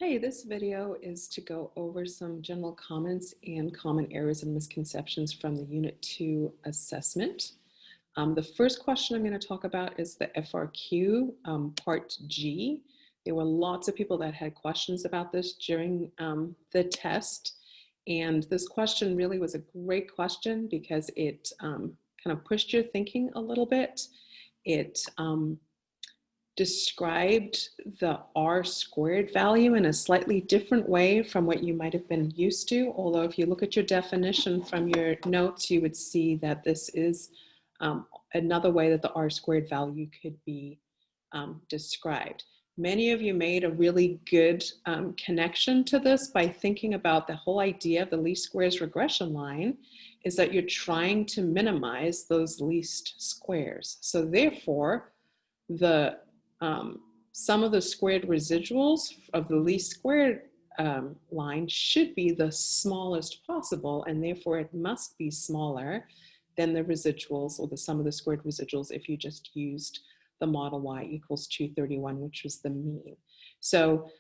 Hey, this video is to go over some general comments and common errors and misconceptions from the Unit 2 assessment. The first question I'm going to talk about is the FRQ, Part G. There were lots of people that had questions about this during the test. And this question really was a great question because it kind of pushed your thinking a little bit. It described the R squared value in a slightly different way from what you might have been used to. Although if you look at your definition from your notes, you would see that this is another way that the R squared value could be described. Many of you made a really good connection to this by thinking about the whole idea of the least squares regression line is that you're trying to minimize those least squares. So therefore, the sum of the squared residuals of the least squared line should be the smallest possible, and therefore it must be smaller than the residuals or the sum of the squared residuals if you just used the model y equals 231, which was the mean. So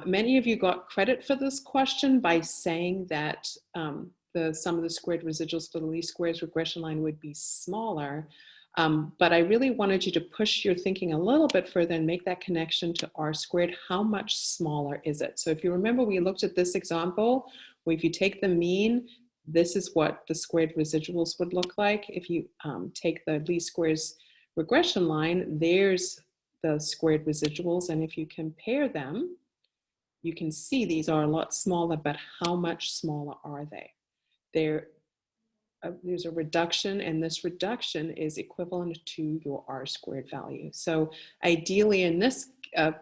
many of you got credit for this question by saying that the sum of the squared residuals for the least squares regression line would be smaller. But I really wanted you to push your thinking a little bit further and make that connection to R squared. How much smaller is it? So if you remember, we looked at this example where if you take the mean, this is what the squared residuals would look like. If you take the least squares regression line, there's the squared residuals. And if you compare them, you can see these are a lot smaller, but how much smaller are they? There's a reduction, and this reduction is equivalent to your R squared value. So ideally in this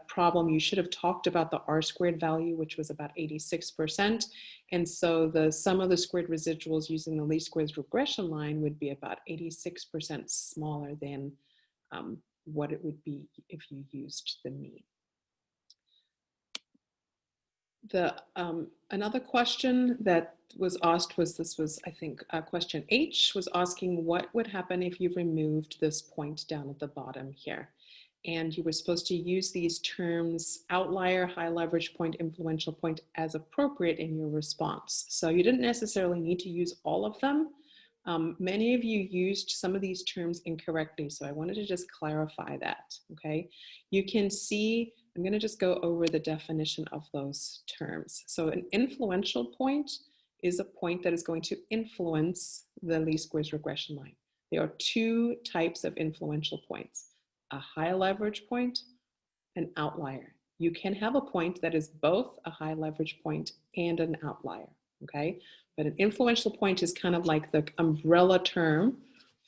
problem, you should have talked about the R squared value, which was about 86%. And so the sum of the squared residuals using the least squares regression line would be about 86% smaller than what it would be if you used the mean. Another question that was asked was I think, question H was asking what would happen if you removed this point down at the bottom here. And you were supposed to use these terms outlier, high leverage point, influential point as appropriate in your response. So you didn't necessarily need to use all of them. Many of you used some of these terms incorrectly, so I wanted to just clarify that, okay? You can see, I'm gonna just go over the definition of those terms. So an influential point is a point that is going to influence the least squares regression line. There are two types of influential points, a high leverage point, an outlier. You can have a point that is both a high leverage point and an outlier, okay? But an influential point is kind of like the umbrella term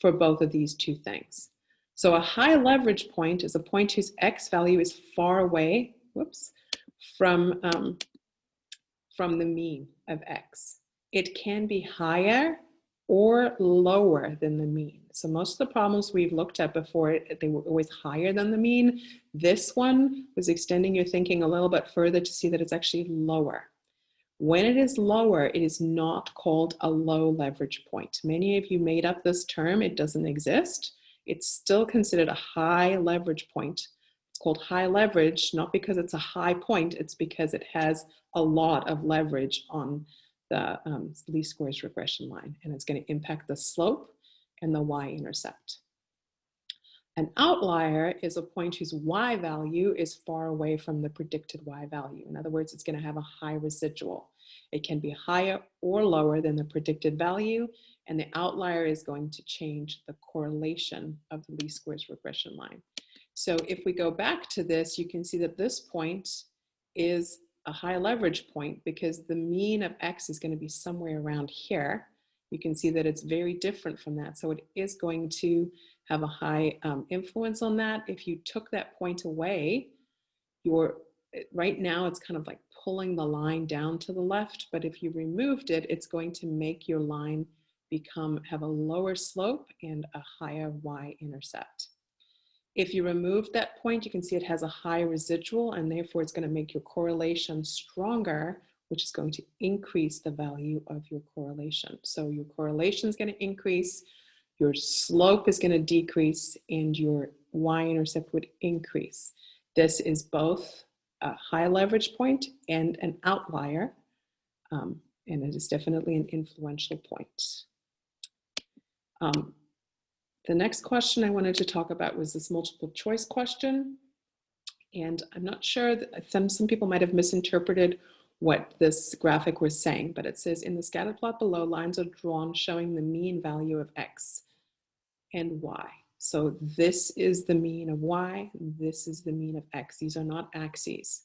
for both of these two things. So a high leverage point is a point whose X value is far away, from the mean of X. It can be higher or lower than the mean. So most of the problems we've looked at before, they were always higher than the mean. This one was extending your thinking a little bit further to see that it's actually lower. When it is lower, it is not called a low leverage point. Many of you made up this term. It doesn't exist. It's still considered a high leverage point. It's called high leverage, not because it's a high point, it's because it has a lot of leverage on the least squares regression line, and it's going to impact the slope and the y-intercept. An outlier is a point whose y value is far away from the predicted y value. In other words, it's going to have a high residual. It can be higher or lower than the predicted value, and the outlier is going to change the correlation of the least squares regression line. So if we go back to this, you can see that this point is a high leverage point because the mean of X is going to be somewhere around here. You can see that it's very different from that. So it is going to have a high influence on that. If you took that point away, right now it's kind of like pulling the line down to the left, but if you removed it, it's going to make your line have a lower slope and a higher y-intercept. If you remove that point, you can see it has a high residual, and therefore it's going to make your correlation stronger, which is going to increase the value of your correlation. So your correlation is going to increase, your slope is going to decrease, and your y-intercept would increase. This is both a high leverage point and an outlier. And it is definitely an influential point. The next question I wanted to talk about was this multiple choice question. And I'm not sure, some people might have misinterpreted what this graphic was saying, but it says in the scatter plot below, lines are drawn showing the mean value of X and Y. So this is the mean of Y, this is the mean of X. These are not axes.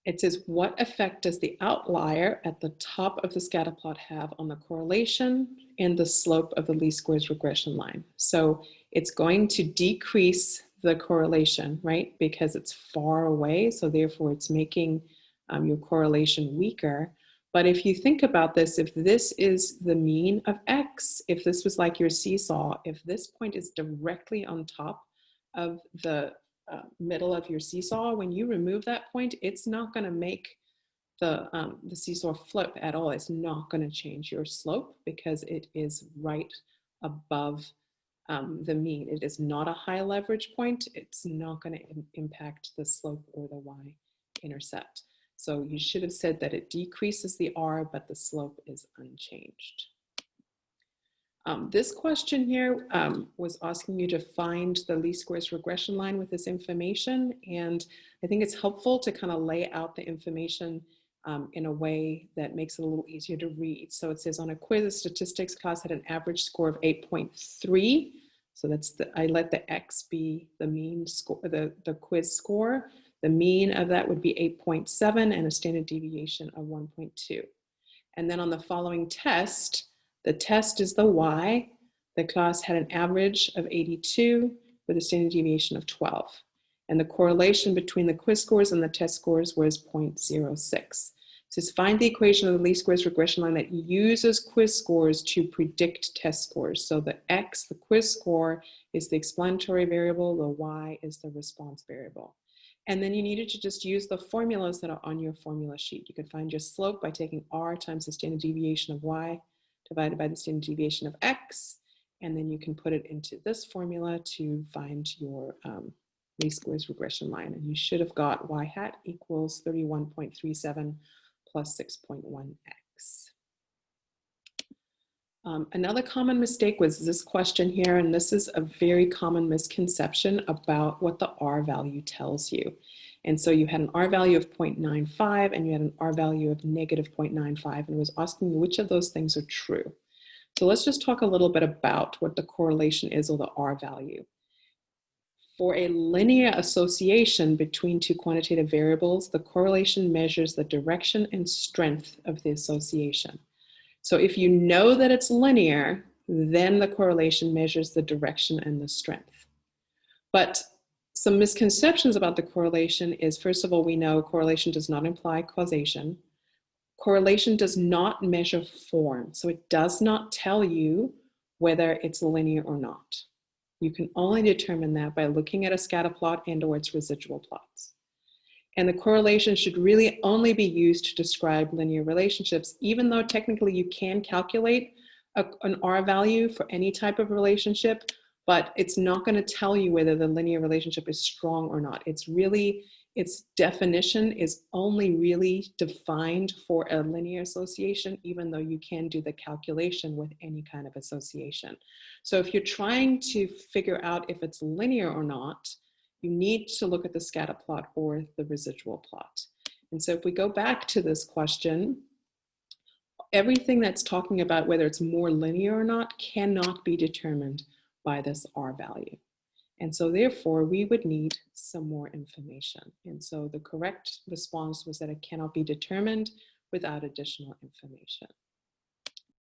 It says, what effect does the outlier at the top of the scatter plot have on the correlation and the slope of the least squares regression line? So it's going to decrease the correlation, right? Because it's far away, so therefore it's making your correlation weaker. But if you think about this, if this is the mean of X, if this was like your seesaw, if this point is directly on top of the middle of your seesaw, when you remove that point, it's not going to make the seesaw flip at all. It's not going to change your slope because it is right above the mean. It is not a high leverage point. It's not going to impact the slope or the y-intercept. So you should have said that it decreases the r, but the slope is unchanged. This question here was asking you to find the least squares regression line with this information. And I think it's helpful to kind of lay out the information in a way that makes it a little easier to read. So it says on a quiz, the statistics class had an average score of 8.3. So that's I let the X be the mean score, the quiz score. The mean of that would be 8.7 and a standard deviation of 1.2. And then on the following test, the test is the Y. The class had an average of 82 with a standard deviation of 12. And the correlation between the quiz scores and the test scores was 0.06. So find the equation of the least squares regression line that uses quiz scores to predict test scores. So the X, the quiz score, is the explanatory variable. The Y is the response variable. And then you needed to just use the formulas that are on your formula sheet. You could find your slope by taking R times the standard deviation of Y divided by the standard deviation of X. And then you can put it into this formula to find your least squares regression line. And you should have got Y hat equals 31.37 plus 6.1X. Another common mistake was this question here, and this is a very common misconception about what the R value tells you. And so you had an R value of 0.95 and you had an R value of negative 0.95, and it was asking you which of those things are true. So let's just talk a little bit about what the correlation is or the R value. For a linear association between two quantitative variables, the correlation measures the direction and strength of the association. So if you know that it's linear, then the correlation measures the direction and the strength. But some misconceptions about the correlation is, first of all, we know correlation does not imply causation. Correlation does not measure form. So it does not tell you whether it's linear or not. You can only determine that by looking at a scatter plot and or its residual plots. And the correlation should really only be used to describe linear relationships, even though technically you can calculate an R value for any type of relationship, but it's not going to tell you whether the linear relationship is strong or not. It's really, its definition is only really defined for a linear association, even though you can do the calculation with any kind of association. So if you're trying to figure out if it's linear or not, you need to look at the scatter plot or the residual plot. And so if we go back to this question, everything that's talking about whether it's more linear or not cannot be determined by this R value. And so therefore we would need some more information. And so the correct response was that it cannot be determined without additional information.